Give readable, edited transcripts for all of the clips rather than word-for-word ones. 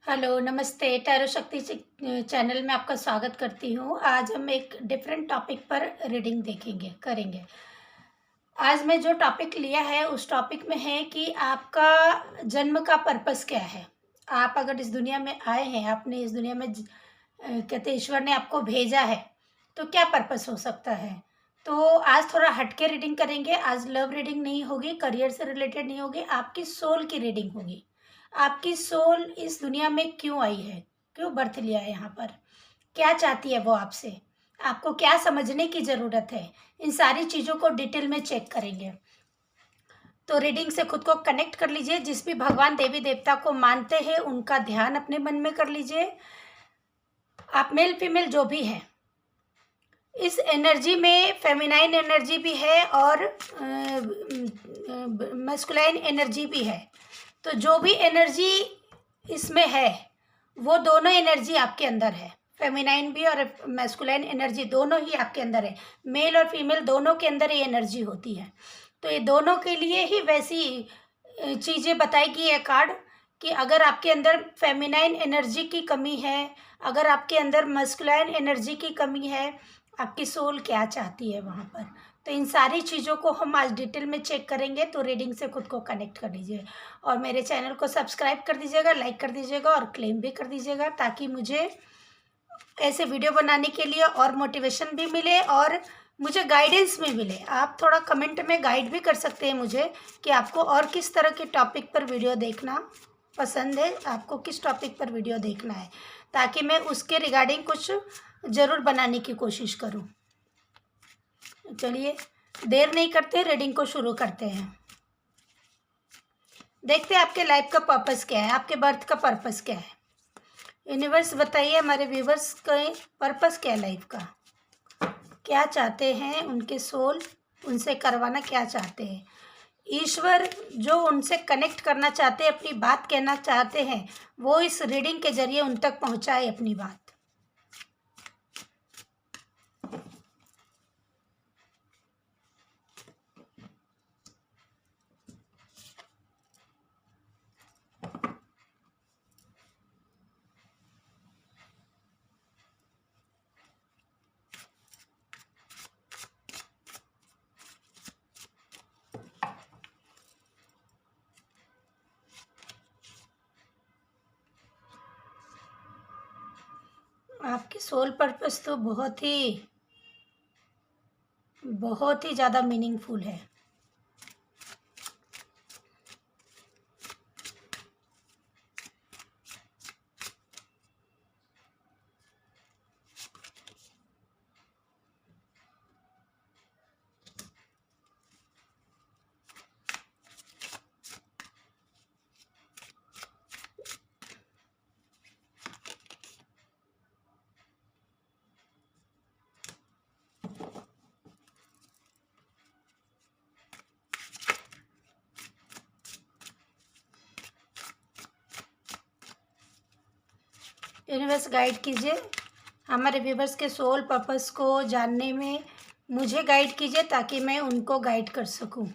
Hello, नमस्ते। Tarot शक्ति channel में आपका स्वागत करती हूँ। आज हम एक डिफरेंट टॉपिक पर रीडिंग करेंगे। आज मैं जो टॉपिक लिया है उस टॉपिक में है कि आपका जन्म का पर्पस क्या है। आप अगर इस दुनिया में आए हैं, आपने इस दुनिया में कहते ईश्वर ने आपको भेजा है, तो क्या पर्पस हो सकता है। तो आज थोड़ा हटके रीडिंग करेंगे। आज लव रीडिंग नहीं होगी, करियर से रिलेटेड नहीं होगी, आपकी सोल की रीडिंग होगी। आपकी सोल इस दुनिया में क्यों आई है, क्यों बर्थ लिया है यहाँ पर, क्या चाहती है वो आपसे, आपको क्या समझने की ज़रूरत है, इन सारी चीज़ों को डिटेल में चेक करेंगे। तो रीडिंग से खुद को कनेक्ट कर लीजिए। जिस भी भगवान देवी देवता को मानते हैं उनका ध्यान अपने मन में कर लीजिए। आप मेल फीमेल जो भी है, इस एनर्जी में फेमिनाइन एनर्जी भी है और मस्कुलाइन एनर्जी भी है। तो जो भी एनर्जी इसमें है वो दोनों एनर्जी आपके अंदर है। फेमिनाइन भी और मैस्कुलाइन एनर्जी दोनों ही आपके अंदर है। मेल और फीमेल दोनों के अंदर ये एनर्जी होती है। तो ये दोनों के लिए ही वैसी चीज़ें बताएगी ये कार्ड कि अगर आपके अंदर फेमिनाइन एनर्जी की कमी है, अगर आपके अंदर मस्कुलाइन एनर्जी की कमी है, आपकी सोल क्या चाहती है वहाँ पर। तो इन सारी चीज़ों को हम आज डिटेल में चेक करेंगे। तो रीडिंग से खुद को कनेक्ट कर लीजिए और मेरे चैनल को सब्सक्राइब कर दीजिएगा, लाइक कर दीजिएगा और क्लेम भी कर दीजिएगा, ताकि मुझे ऐसे वीडियो बनाने के लिए और मोटिवेशन भी मिले और मुझे गाइडेंस भी मिले। आप थोड़ा कमेंट में गाइड भी कर सकते हैं मुझे कि आपको और किस तरह के टॉपिक पर वीडियो देखना पसंद है, आपको किस टॉपिक पर वीडियो देखना है, ताकि मैं उसके रिगार्डिंग कुछ ज़रूर बनाने की कोशिश करूं। चलिए देर नहीं करते, रीडिंग को शुरू करते हैं। देखते हैं आपके लाइफ का पर्पस क्या है, आपके बर्थ का पर्पस क्या है। यूनिवर्स बताइए हमारे व्यूवर्स का पर्पस क्या है लाइफ का, क्या चाहते हैं उनके सोल, उनसे करवाना क्या चाहते हैं। ईश्वर जो उनसे कनेक्ट करना चाहते हैं, अपनी बात कहना चाहते हैं, वो इस रीडिंग के जरिए उन तक पहुंचाए अपनी बात। आपकी सोल पर्पस तो बहुत ही ज़्यादा मीनिंगफुल है। यूनिवर्स गाइड कीजिए, हमारे व्यूवर्स के सोल पर्पस को जानने में मुझे गाइड कीजिए, ताकि मैं उनको गाइड कर सकूं।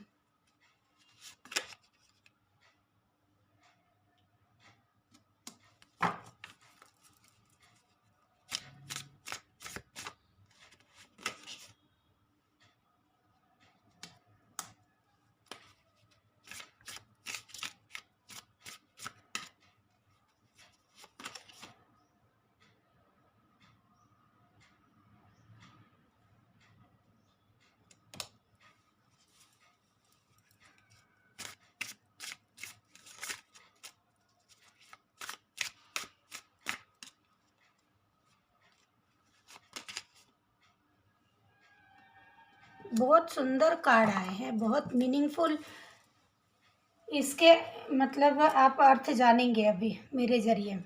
बहुत सुंदर कार्ड आए हैं, बहुत मीनिंगफुल। इसके मतलब आप अर्थ जानेंगे अभी मेरे जरिए।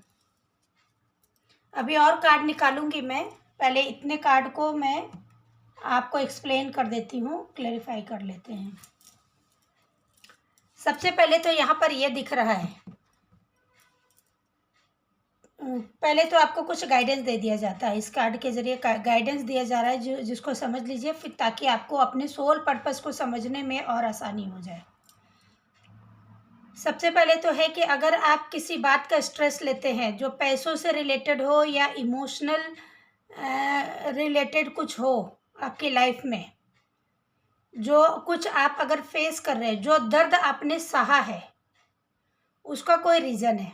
अभी और कार्ड निकालूंगी मैं, पहले इतने कार्ड को मैं आपको एक्सप्लेन कर देती हूँ, क्लैरिफाई कर लेते हैं। सबसे पहले तो यहाँ पर ये दिख रहा है, पहले तो आपको कुछ गाइडेंस दे दिया जाता है, इस कार्ड के जरिए गाइडेंस दिया जा रहा है, जिसको समझ लीजिए फिर, ताकि आपको अपने सोल पर्पस को समझने में और आसानी हो जाए। सबसे पहले तो है कि अगर आप किसी बात का स्ट्रेस लेते हैं जो पैसों से रिलेटेड हो या इमोशनल रिलेटेड कुछ हो आपकी लाइफ में, जो कुछ आप अगर फेस कर रहे हैं, जो दर्द आपने सहा है, उसका कोई रीज़न है।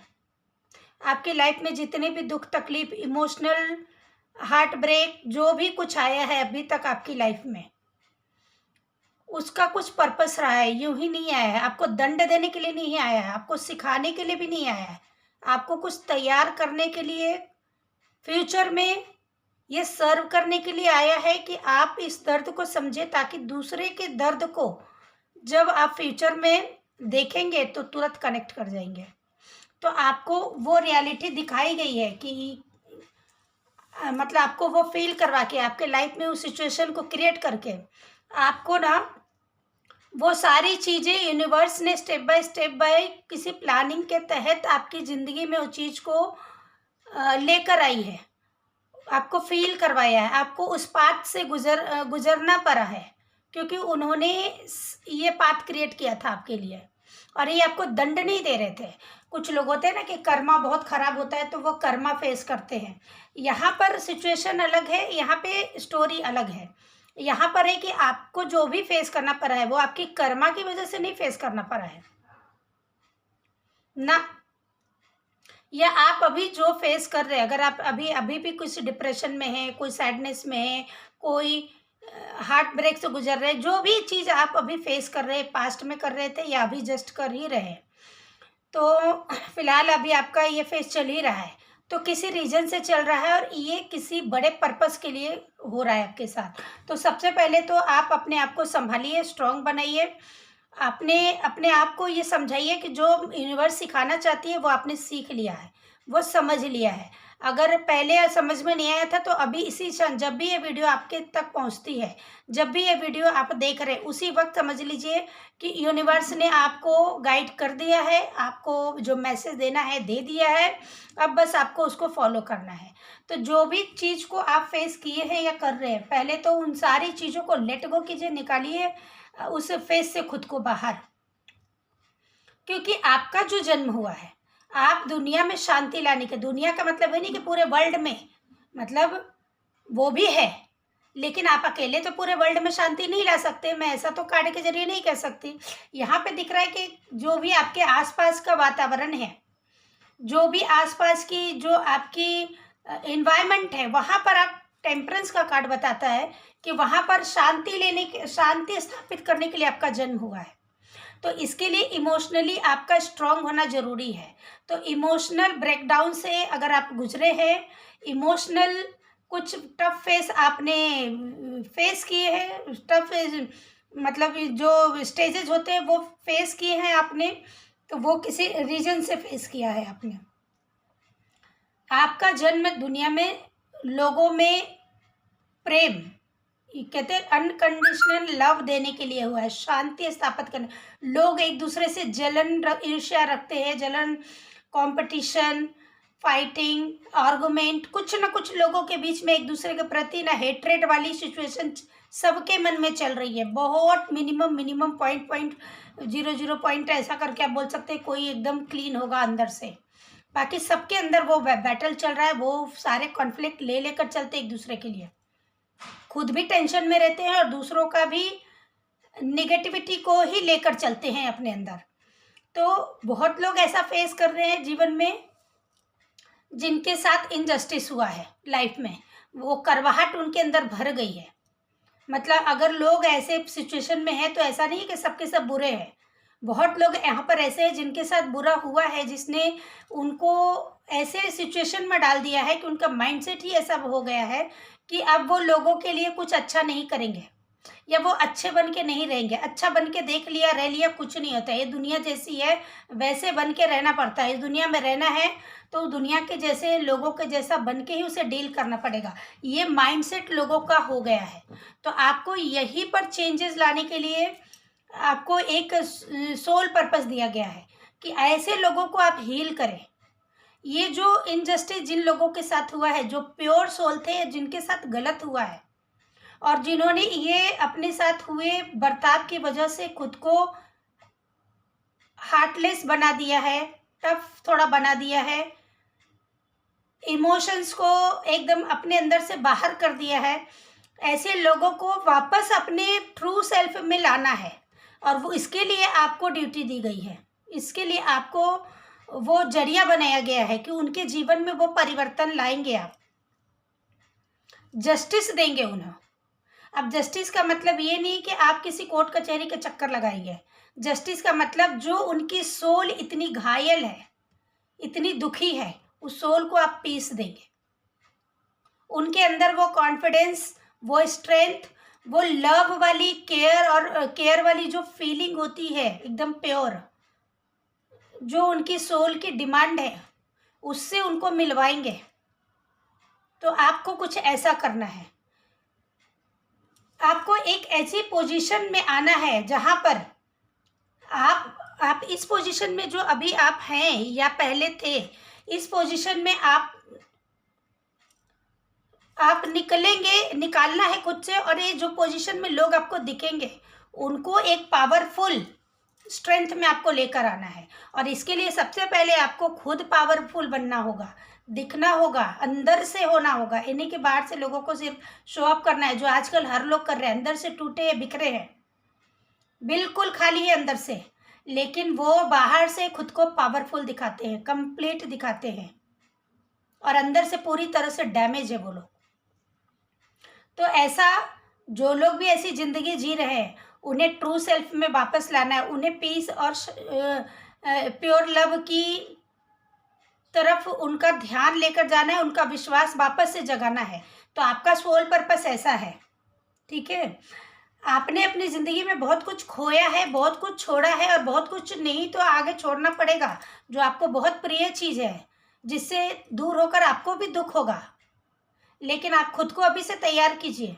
आपकी लाइफ में जितने भी दुख तकलीफ, इमोशनल, हार्ट ब्रेक, जो भी कुछ आया है अभी तक आपकी लाइफ में, उसका कुछ पर्पस रहा है। यूं ही नहीं आया है, आपको दंड देने के लिए नहीं आया है, आपको सिखाने के लिए भी नहीं आया है, आपको कुछ तैयार करने के लिए, फ्यूचर में ये सर्व करने के लिए आया है कि आप इस दर्द को समझे, ताकि दूसरे के दर्द को जब आप फ्यूचर में देखेंगे तो तुरंत कनेक्ट कर जाएंगे। तो आपको वो रियलिटी दिखाई गई है कि मतलब आपको वो फील करवा के, आपके लाइफ में उस सिचुएशन को क्रिएट करके आपको ना वो सारी चीज़ें यूनिवर्स ने स्टेप बाय किसी प्लानिंग के तहत आपकी ज़िंदगी में उस चीज़ को लेकर आई है, आपको फील करवाया है, आपको उस पाथ से गुजरना पड़ा है, क्योंकि उन्होंने ये पाथ क्रिएट किया था आपके लिए, और ये आपको दंड नहीं दे रहे थे। कुछ लोग होते हैं ना कि कर्मा बहुत ख़राब होता है तो वो कर्मा फेस करते हैं। यहाँ पर सिचुएशन अलग है, यहाँ पे स्टोरी अलग है। यहाँ पर है कि आपको जो भी फेस करना पड़ा है वो आपकी कर्मा की वजह से नहीं फेस करना पड़ा है ना। या आप अभी जो फेस कर रहे हैं, अगर आप अभी भी कुछ डिप्रेशन में हैं, कोई सैडनेस में है, कोई हार्ट ब्रेक से गुजर रहे हैं, जो भी चीज़ आप अभी फेस कर रहे हैं, पास्ट में कर रहे थे या अभी जस्ट कर ही रहे हैं, तो फिलहाल अभी आपका ये फेस चल ही रहा है, तो किसी रीज़न से चल रहा है और ये किसी बड़े पर्पस के लिए हो रहा है आपके साथ। तो सबसे पहले तो आप अपने आप को संभालिए, स्ट्रांग बनाइए, आपने अपने आप को ये समझाइए कि जो यूनिवर्स सिखाना चाहती है वो आपने सीख लिया है, वो समझ लिया है। अगर पहले समझ में नहीं आया था तो अभी इसी क्षण जब भी ये वीडियो आपके तक पहुंचती है, जब भी ये वीडियो आप देख रहे हैं, उसी वक्त समझ लीजिए कि यूनिवर्स ने आपको गाइड कर दिया है, आपको जो मैसेज देना है दे दिया है, अब बस आपको उसको फॉलो करना है। तो जो भी चीज़ को आप फेस किए हैं या कर रहे हैं, पहले तो उन सारी चीज़ों को लेट गो कीजिए, निकालिए उस फेस से खुद को बाहर, क्योंकि आपका जो जन्म हुआ है, आप दुनिया में शांति लाने के, दुनिया का मतलब है नहीं कि पूरे वर्ल्ड में, मतलब वो भी है, लेकिन आप अकेले तो पूरे वर्ल्ड में शांति नहीं ला सकते। मैं ऐसा तो कार्ड के जरिए नहीं कह सकती। यहाँ पे दिख रहा है कि जो भी आपके आसपास का वातावरण है, जो भी आसपास की जो आपकी इन्वायरमेंट है, वहाँ पर आप, टेम्परेंस का कार्ड बताता है कि वहाँ पर शांति स्थापित करने के लिए आपका जन्म हुआ है। तो इसके लिए इमोशनली आपका स्ट्रांग होना ज़रूरी है। तो इमोशनल ब्रेकडाउन से अगर आप गुजरे हैं, इमोशनल कुछ टफ फेस आपने फेस किए हैं, टफ मतलब जो स्टेजेस होते हैं वो फेस किए हैं आपने, तो वो किसी रीजन से फेस किया है आपने। आपका जन्म दुनिया में लोगों में प्रेम, ये कहते हैं अनकंडीशनल लव देने के लिए हुआ है, शांति स्थापित करने। लोग एक दूसरे से ईर्ष्या रखते हैं, जलन, कंपटीशन, फाइटिंग, आर्गुमेंट, कुछ ना कुछ लोगों के बीच में एक दूसरे के प्रति ना हेट्रेड वाली सिचुएशन सबके मन में चल रही है। बहुत मिनिमम पॉइंट 0.00 पॉइंट ऐसा करके आप बोल सकते हैं, कोई एकदम क्लीन होगा अंदर से, बाकी सबके अंदर वो बैटल चल रहा है। वो सारे कॉन्फ्लिक्ट लेकर चलते एक दूसरे के लिए, खुद भी टेंशन में रहते हैं और दूसरों का भी निगेटिविटी को ही लेकर चलते हैं अपने अंदर। तो बहुत लोग ऐसा फेस कर रहे हैं जीवन में, जिनके साथ इनजस्टिस हुआ है लाइफ में, वो करवाहट उनके अंदर भर गई है। मतलब अगर लोग ऐसे सिचुएशन में हैं तो ऐसा नहीं कि सबके सब बुरे हैं, बहुत लोग यहाँ पर ऐसे हैं जिनके साथ बुरा हुआ है, जिसने उनको ऐसे सिचुएशन में डाल दिया है कि उनका माइंडसेट ही ऐसा हो गया है कि अब वो लोगों के लिए कुछ अच्छा नहीं करेंगे, या वो अच्छे बन के नहीं रहेंगे। अच्छा बन के देख लिया, रह लिया, कुछ नहीं होता। ये दुनिया जैसी है वैसे बन के रहना पड़ता है। इस दुनिया में रहना है तो दुनिया के जैसे, लोगों के जैसा बन के ही उसे डील करना पड़ेगा। ये माइंडसेट लोगों का हो गया है। तो आपको यहीं पर चेंजेस लाने के लिए आपको एक सोल पर्पस दिया गया है कि ऐसे लोगों को आप हील करें। ये जो इनजस्टिस जिन लोगों के साथ हुआ है, जो प्योर सोल थे, जिनके साथ गलत हुआ है और जिन्होंने ये अपने साथ हुए बर्ताव की वजह से खुद को हार्टलेस बना दिया है, टफ थोड़ा बना दिया है, इमोशंस को एकदम अपने अंदर से बाहर कर दिया है। ऐसे लोगों को वापस अपने ट्रू सेल्फ में लाना है, और वो इसके लिए आपको ड्यूटी दी गई है। इसके लिए आपको वो जरिया बनाया गया है कि उनके जीवन में वो परिवर्तन लाएंगे, आप जस्टिस देंगे उन्हें। अब जस्टिस का मतलब ये नहीं कि आप किसी कोर्ट कचहरी के चक्कर लगाएंगे। जस्टिस का मतलब जो उनकी सोल इतनी घायल है, इतनी दुखी है, उस सोल को आप पीस देंगे। उनके अंदर वो कॉन्फिडेंस, वो स्ट्रेंथ, वो लव वाली केयर और केयर वाली जो फीलिंग होती है एकदम प्योर, जो उनकी सोल की डिमांड है, उससे उनको मिलवाएंगे। तो आपको कुछ ऐसा करना है, आपको एक ऐसी पोजीशन में आना है जहां पर आप इस पोजीशन में जो अभी आप हैं या पहले थे, इस पोजीशन में आप निकालना है खुद से। और ये जो पोजीशन में लोग आपको दिखेंगे, उनको एक पावरफुल स्ट्रेंथ में आपको लेकर आना है। और इसके लिए सबसे पहले आपको खुद पावरफुल बनना होगा, दिखना होगा, अंदर से होना होगा। इन्हीं के बाहर से लोगों को सिर्फ शो अप करना है, जो आजकल हर लोग कर रहे हैं। अंदर से टूटे हैं, बिखरे हैं, बिल्कुल खाली है अंदर से, लेकिन वो बाहर से खुद को पावरफुल दिखाते हैं, कंप्लीट दिखाते हैं, और अंदर से पूरी तरह से डैमेज है वो लोग। तो ऐसा जो लोग भी ऐसी ज़िंदगी जी रहे हैं, उन्हें ट्रू सेल्फ में वापस लाना है। उन्हें पीस और प्योर लव की तरफ उनका ध्यान लेकर जाना है, उनका विश्वास वापस से जगाना है। तो आपका सोल पर्पस ऐसा है, ठीक है। आपने अपनी ज़िंदगी में बहुत कुछ खोया है, बहुत कुछ छोड़ा है, और बहुत कुछ नहीं तो आगे छोड़ना पड़ेगा, जो आपको बहुत प्रिय चीज़ है, जिससे दूर होकर आपको भी दुख होगा। लेकिन आप खुद को अभी से तैयार कीजिए,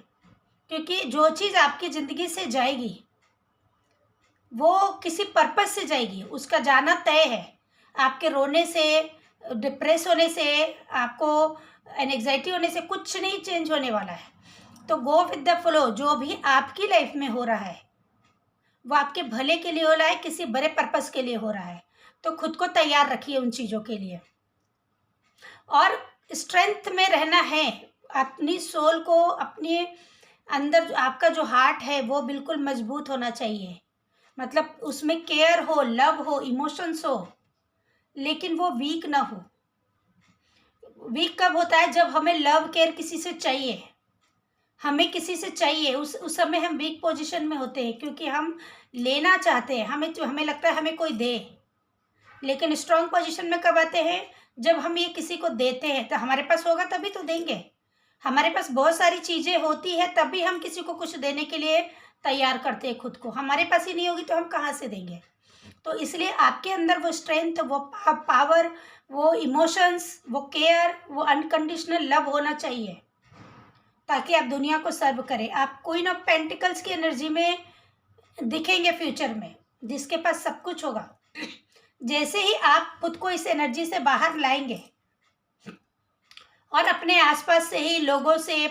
क्योंकि जो चीज़ आपकी ज़िंदगी से जाएगी वो किसी पर्पस से जाएगी, उसका जाना तय है। आपके रोने से, डिप्रेस होने से, आपको एंग्जाइटी होने से कुछ नहीं चेंज होने वाला है। तो गो विद द फ्लो। जो भी आपकी लाइफ में हो रहा है वो आपके भले के लिए हो रहा है, किसी बड़े पर्पस के लिए हो रहा है। तो खुद को तैयार रखिए उन चीज़ों के लिए, और स्ट्रेंथ में रहना है। अपनी सोल को, अपने अंदर आपका जो हार्ट है वो बिल्कुल मजबूत होना चाहिए, मतलब उसमें केयर हो, लव हो, इमोशंस हो, लेकिन वो वीक ना हो। वीक कब होता है? जब हमें लव केयर किसी से चाहिए, हमें किसी से चाहिए, उस समय हम वीक पोजीशन में होते हैं, क्योंकि हम लेना चाहते हैं, हमें लगता है हमें कोई दे। लेकिन स्ट्रांग पोजीशन में कब आते हैं? जब हम ये किसी को देते हैं, तो हमारे पास होगा तभी तो देंगे। हमारे पास बहुत सारी चीज़ें होती है तभी हम किसी को कुछ देने के लिए तैयार करते हैं खुद को। हमारे पास ही नहीं होगी तो हम कहाँ से देंगे? तो इसलिए आपके अंदर वो स्ट्रेंथ, वो पावर, वो इमोशंस, वो केयर, वो अनकंडीशनल लव होना चाहिए, ताकि आप दुनिया को सर्व करें। आप क्वीन ऑफ पेंटिकल्स की एनर्जी में दिखेंगे फ्यूचर में, जिसके पास सब कुछ होगा। जैसे ही आप खुद को इस एनर्जी से बाहर लाएंगे और अपने आसपास से ही लोगों से,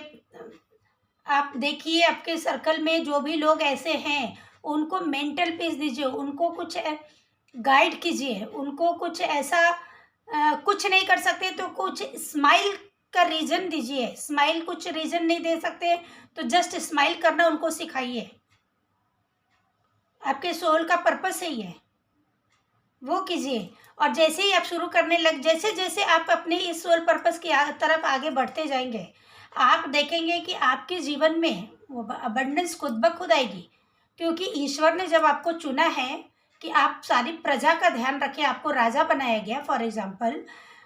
आप देखिए आपके सर्कल में जो भी लोग ऐसे हैं उनको मेंटल पीस दीजिए, उनको कुछ गाइड कीजिए, उनको कुछ ऐसा कुछ नहीं कर सकते तो कुछ स्माइल का रीज़न दीजिए। स्माइल कुछ रीज़न नहीं दे सकते तो जस्ट स्माइल करना उनको सिखाइए। आपके सोल का पर्पस है ये, वो कीजिए। और जैसे ही आप शुरू करने जैसे जैसे आप अपने इस सोल पर्पस की तरफ आगे बढ़ते जाएंगे, आप देखेंगे कि आपके जीवन में वो अबंडेंस खुद ब खुद आएगी। क्योंकि ईश्वर ने जब आपको चुना है कि आप सारी प्रजा का ध्यान रखें, आपको राजा बनाया गया फॉर एग्जाम्पल,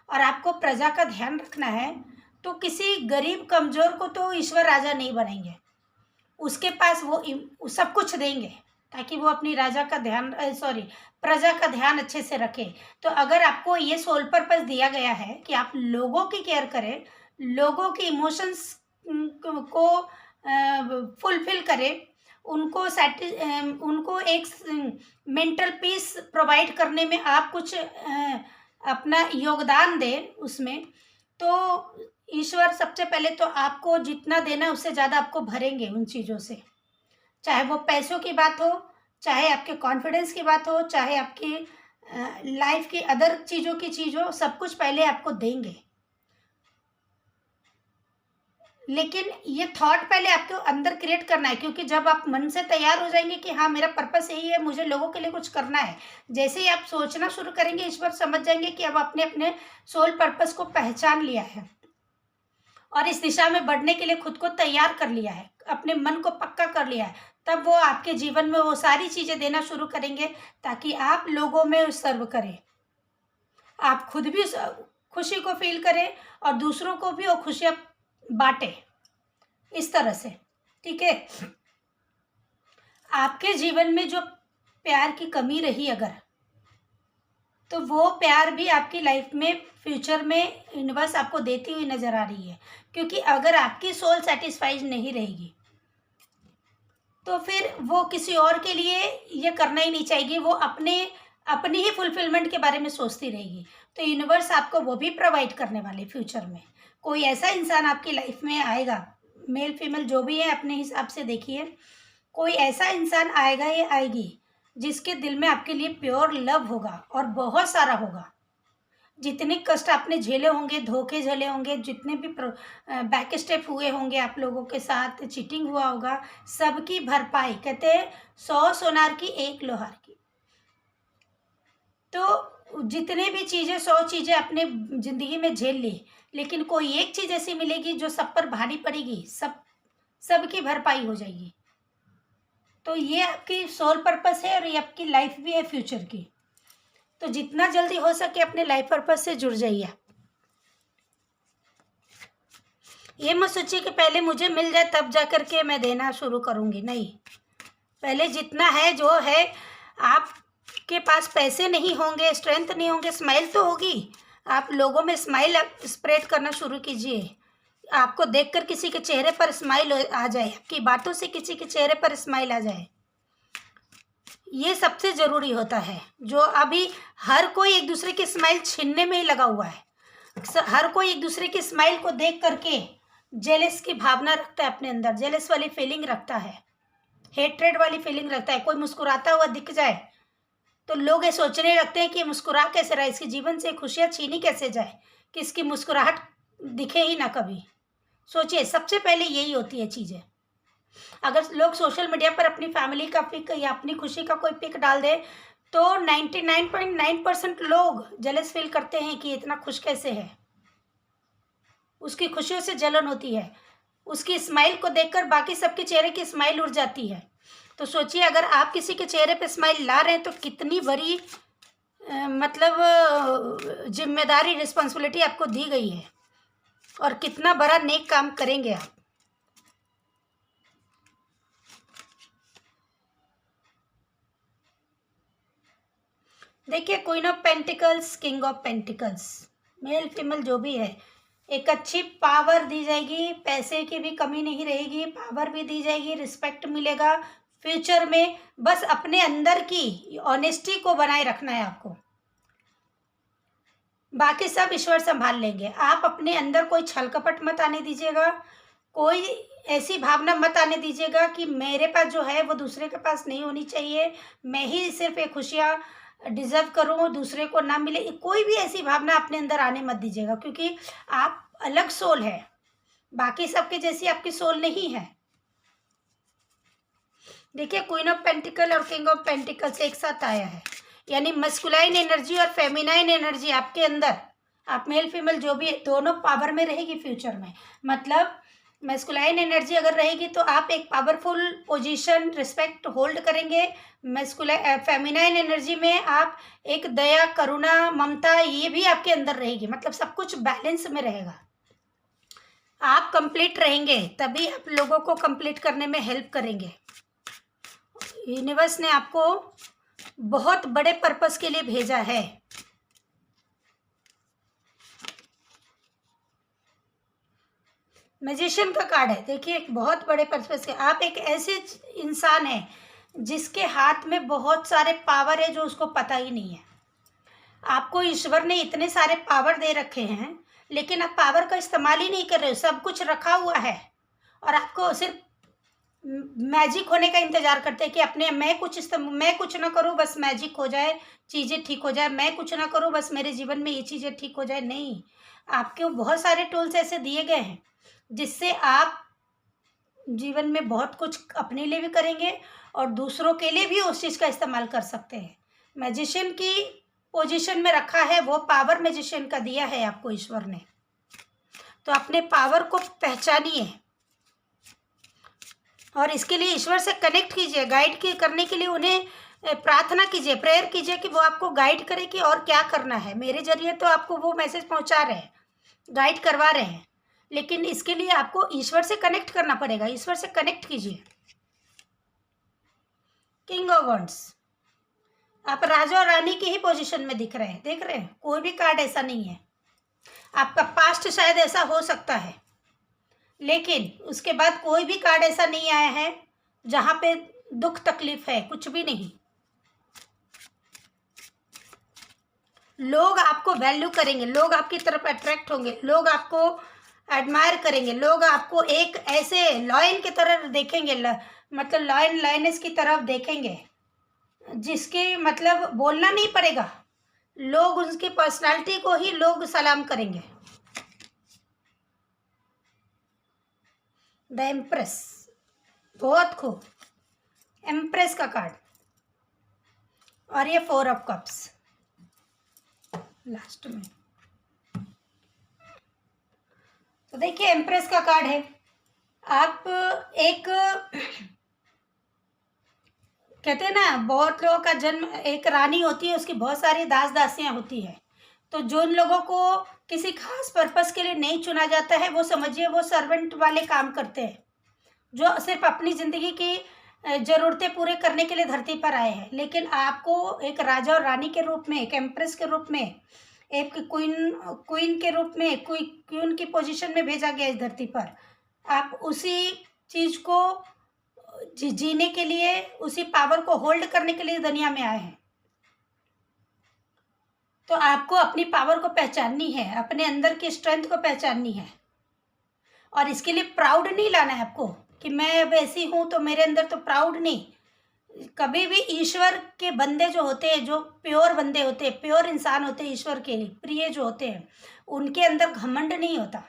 और आपको प्रजा का ध्यान रखना है, तो किसी गरीब कमज़ोर को तो ईश्वर राजा नहीं बनाएंगे। उसके पास वो सब कुछ देंगे ताकि वो अपनी प्रजा का ध्यान अच्छे से रखे। तो अगर आपको ये सोल पर्पस दिया गया है कि आप लोगों की केयर करें, लोगों के इमोशंस को फुलफिल करें, उनको एक मेंटल पीस प्रोवाइड करने में आप कुछ अपना योगदान दें उसमें, तो ईश्वर सबसे पहले तो आपको जितना देना है उससे ज़्यादा आपको भरेंगे उन चीज़ों से। चाहे वो पैसों की बात हो, चाहे आपके कॉन्फिडेंस की बात हो, चाहे आपकी लाइफ की अदर चीज़ों की चीज़ हो, सब कुछ पहले आपको देंगे। लेकिन ये थॉट पहले आपके अंदर क्रिएट करना है, क्योंकि जब आप मन से तैयार हो जाएंगे कि हाँ मेरा पर्पस यही है, मुझे लोगों के लिए कुछ करना है, जैसे ही आप सोचना शुरू करेंगे इस बार समझ जाएंगे कि अब आपने अपने सोल पर्पस को पहचान लिया है और इस दिशा में बढ़ने के लिए खुद को तैयार कर लिया है, अपने मन को पक्का कर लिया है, तब वो आपके जीवन में वो सारी चीज़ें देना शुरू करेंगे ताकि आप लोगों में सर्व करें, आप खुद भी उस खुशी को फील करें और दूसरों को भी वो खुशियाँ बांटें, इस तरह से। ठीक है, आपके जीवन में जो प्यार की कमी रही अगर, तो वो प्यार भी आपकी लाइफ में फ्यूचर में यूनिवर्स आपको देती हुई नज़र आ रही है, क्योंकि अगर आपकी सोल सेटिस्फाइड नहीं रहेगी तो फिर वो किसी और के लिए ये करना ही नहीं चाहेगी, वो अपनी ही फुलफिलमेंट के बारे में सोचती रहेगी। तो यूनिवर्स आपको वो भी प्रोवाइड करने वाले फ्यूचर में। कोई ऐसा इंसान आपकी लाइफ में आएगा, मेल फीमेल जो भी है अपने हिसाब से देखिए, कोई ऐसा इंसान आएगा या आएगी जिसके दिल में आपके लिए प्योर लव होगा और बहुत सारा होगा। जितने कष्ट आपने झेले होंगे, धोखे झेले होंगे, जितने भी बैक स्टेप हुए होंगे आप लोगों के साथ, चीटिंग हुआ होगा, सबकी भरपाई, कहते हैं 100 सोनार की 1 लोहार की। तो जितने भी चीज़ें 100 चीज़ें अपने ज़िंदगी में झेल ली, लेकिन कोई एक चीज़ ऐसी मिलेगी जो सब पर भारी पड़ेगी, सबकी भरपाई हो जाएगी। तो ये आपकी सोल पर्पस है और ये आपकी लाइफ भी है फ्यूचर की। तो जितना जल्दी हो सके अपने लाइफ पर्पस से जुड़ जाइए। ये मत सोचिए कि पहले मुझे मिल जाए तब जा कर के मैं देना शुरू करूँगी, नहीं। पहले जितना है जो है, आपके पास पैसे नहीं होंगे, स्ट्रेंथ नहीं होंगे, स्माइल तो होगी, आप लोगों में स्माइल स्प्रेड करना शुरू कीजिए। आपको देखकर किसी के चेहरे पर स्माइल आ जाए, आपकी बातों से किसी के चेहरे पर स्माइल आ जाए, ये सबसे ज़रूरी होता है। जो अभी हर कोई एक दूसरे की स्माइल छीनने में ही लगा हुआ है, हर कोई एक दूसरे की स्माइल को देख करके जेलस की भावना रखता है अपने अंदर, जेलस वाली फीलिंग रखता है, हेट्रेड वाली फीलिंग रखता है। कोई मुस्कुराता हुआ दिख जाए तो लोग ये सोचने लगते हैं कि मुस्कुरा कैसे रहा है, इसके जीवन से खुशियाँ छीनी कैसे जाए कि इसकी मुस्कुराहट दिखे ही ना कभी। सोचिए, सबसे पहले यही होती है चीज़ें। अगर लोग सोशल मीडिया पर अपनी फैमिली का पिक या अपनी खुशी का कोई पिक डाल दे तो 99.9% लोग जेलस फील करते हैं कि इतना खुश कैसे है, उसकी खुशियों से जलन होती है, उसकी स्माइल को देखकर बाकी सबके चेहरे की स्माइल उड़ जाती है। तो सोचिए, अगर आप किसी के चेहरे पे स्माइल ला रहे हैं तो कितनी बड़ी मतलब जिम्मेदारी, रिस्पॉन्सिबिलिटी आपको दी गई है और कितना बड़ा नेक काम करेंगे आप। देखिए, queen of pentacles, king of pentacles, male female जो भी है, एक अच्छी पावर दी जाएगी, पैसे की भी कमी नहीं रहेगी, पावर भी दी जाएगी, रिस्पेक्ट मिलेगा फ्यूचर में। बस अपने अंदर की ऑनेस्टी को बनाए रखना है आपको, बाकी सब ईश्वर संभाल लेंगे। आप अपने अंदर कोई छल कपट मत आने दीजिएगा, कोई ऐसी भावना मत आने दीजिएगा कि मेरे पास जो है वो दूसरे के पास नहीं होनी चाहिए, मैं ही सिर्फ ये खुशियाँ डिजर्व करूँ, दूसरे को ना मिले। कोई भी ऐसी भावना अपने अंदर आने मत दीजिएगा, क्योंकि आप अलग सोल है, बाकी सबके जैसी आपकी सोल नहीं है। देखिए, क्वीन ऑफ पेंटिकल और किंग ऑफ पेंटिकल्स एक साथ आया है, यानी मस्कुलाइन एनर्जी और फेमिनाइन एनर्जी आपके अंदर, आप मेल फीमेल जो भी है, दोनों पावर में रहेगी फ्यूचर में। मतलब मैस्कुलाइन एनर्जी अगर रहेगी तो आप एक पावरफुल पोजीशन, रिस्पेक्ट होल्ड करेंगे। फेमिनाइन एनर्जी में आप एक दया, करुणा, ममता, ये भी आपके अंदर रहेगी। मतलब सब कुछ बैलेंस में रहेगा, आप कंप्लीट रहेंगे, तभी आप लोगों को कंप्लीट करने में हेल्प करेंगे। यूनिवर्स ने आपको बहुत बड़े पर्पस के लिए भेजा है। मैजिशियन का कार्ड है, देखिए, एक बहुत बड़े पर्पस के। आप एक ऐसे इंसान हैं जिसके हाथ में बहुत सारे पावर है जो उसको पता ही नहीं है। आपको ईश्वर ने इतने सारे पावर दे रखे हैं, लेकिन आप पावर का इस्तेमाल ही नहीं कर रहे हो। सब कुछ रखा हुआ है और आपको सिर्फ मैजिक होने का इंतज़ार करते हैं कि अपने मैं कुछ ना करूँ बस मैजिक हो जाए, चीज़ें ठीक हो जाए, मैं कुछ ना करूँ बस मेरे जीवन में ये चीज़ें ठीक हो जाए। नहीं, आपको बहुत सारे टूल्स ऐसे दिए गए हैं जिससे आप जीवन में बहुत कुछ अपने लिए भी करेंगे और दूसरों के लिए भी उस चीज़ का इस्तेमाल कर सकते हैं। मैजिशियन की पोजीशन में रखा है, वो पावर मैजिशियन का दिया है आपको ईश्वर ने। तो अपने पावर को पहचानिए और इसके लिए ईश्वर से कनेक्ट कीजिए। करने के लिए उन्हें प्रार्थना कीजिए, प्रेयर कीजिए कि वो आपको गाइड करे कि और क्या करना है। मेरे जरिए तो आपको वो मैसेज पहुंचा रहे हैं, गाइड करवा रहे हैं, लेकिन इसके लिए आपको ईश्वर से कनेक्ट करना पड़ेगा। ईश्वर से कनेक्ट कीजिए। किंग ऑफ वंड्स, आप राजा और रानी की ही पोजीशन में दिख रहे हैं। देख रहे हैं, कोई भी कार्ड ऐसा नहीं है। आपका पास्ट शायद ऐसा हो सकता है, लेकिन उसके बाद कोई भी कार्ड ऐसा नहीं आया है जहां पे दुख तकलीफ है, कुछ भी नहीं। लोग आपको वैल्यू करेंगे, लोग आपकी तरफ अट्रैक्ट होंगे, लोग आपको एडमायर करेंगे, लोग आपको एक ऐसे लॉयन की तरह देखेंगे, मतलब लॉयन लायनेस की तरफ देखेंगे जिसके मतलब बोलना नहीं पड़ेगा। लोग उसकी पर्सनालिटी को ही लोग सलाम करेंगे। द एम्प्रेस, बहुत खूब, एम्प्रेस का कार्ड। और ये 4 ऑफ कप्स लास्ट में। तो देखिए एम्प्रेस का कार्ड है। आप एक कहते हैं ना, बहुत लोगों का जन्म, एक रानी होती है, उसकी बहुत सारी दास दासियां होती है। तो जो उन लोगों को किसी खास पर्पस के लिए नहीं चुना जाता है, वो समझिए वो सर्वेंट वाले काम करते हैं, जो सिर्फ अपनी ज़िंदगी की ज़रूरतें पूरे करने के लिए धरती पर आए हैं। लेकिन आपको एक राजा और रानी के रूप में, एक एम्प्रेस के रूप में, एक क्वीन के रूप में, क्वीन की पोजीशन में भेजा गया इस धरती पर। आप उसी चीज़ को जीने के लिए, उसी पावर को होल्ड करने के लिए दुनिया में आए हैं। तो आपको अपनी पावर को पहचाननी है, अपने अंदर की स्ट्रेंथ को पहचाननी है, और इसके लिए प्राउड नहीं लाना है आपको कि मैं अब ऐसी हूँ तो मेरे अंदर, तो प्राउड नहीं। कभी भी ईश्वर के बंदे जो होते हैं, जो प्योर बंदे होते हैं, प्योर इंसान होते हैं, ईश्वर के प्रिय जो होते हैं, उनके अंदर घमंड नहीं होता,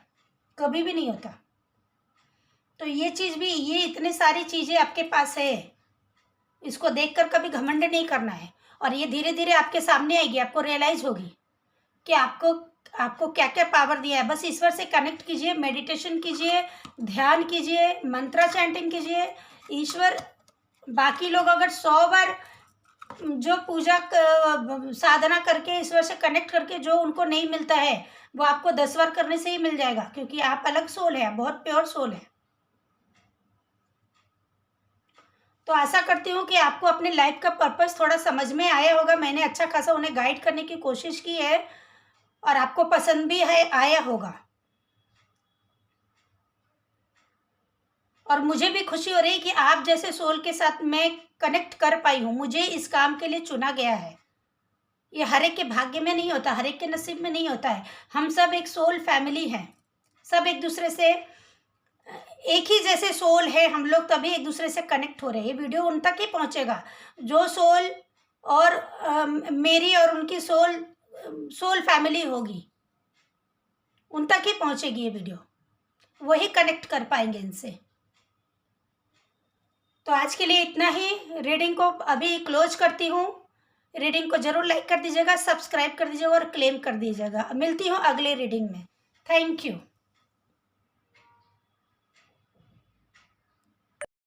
कभी भी नहीं होता। तो ये चीज़ भी, ये इतनी सारी चीज़ें आपके पास है, इसको देखकर कभी घमंड नहीं करना है। और ये धीरे धीरे आपके सामने आएगी, आपको रियलाइज होगी कि आपको क्या क्या पावर दिया है। बस ईश्वर से कनेक्ट कीजिए, मेडिटेशन कीजिए, ध्यान कीजिए, मंत्रा चैंटिंग कीजिए। ईश्वर, बाकी लोग अगर 100 बार जो पूजा साधना करके ईश्वर से कनेक्ट करके जो उनको नहीं मिलता है, वो आपको 10 बार करने से ही मिल जाएगा, क्योंकि आप अलग सोल है, बहुत प्योर सोल है। तो आशा करती हूँ कि आपको अपनी लाइफ का पर्पस थोड़ा समझ में आया होगा। मैंने अच्छा खासा उन्हें गाइड करने की कोशिश की है और आपको पसंद भी है, आया होगा। और मुझे भी खुशी हो रही है कि आप जैसे सोल के साथ मैं कनेक्ट कर पाई हूँ। मुझे इस काम के लिए चुना गया है। ये हर एक के भाग्य में नहीं होता, हर एक के नसीब में नहीं होता है। हम सब एक सोल फैमिली हैं, सब एक दूसरे से एक ही जैसे सोल है हम लोग, तभी एक दूसरे से कनेक्ट हो रहे हैं। ये वीडियो उन तक ही पहुंचेगा जो सोल और मेरी और उनकी सोल फैमिली होगी, उन तक ही पहुंचेगी ये वीडियो, वही कनेक्ट कर पाएंगे इनसे। तो आज के लिए इतना ही। रीडिंग को अभी क्लोज करती हूँ। रीडिंग को जरूर लाइक कर दीजिएगा, सब्सक्राइब कर दीजिएगा और क्लेम कर दीजिएगा। मिलती हूँ अगले रीडिंग में। Thank you.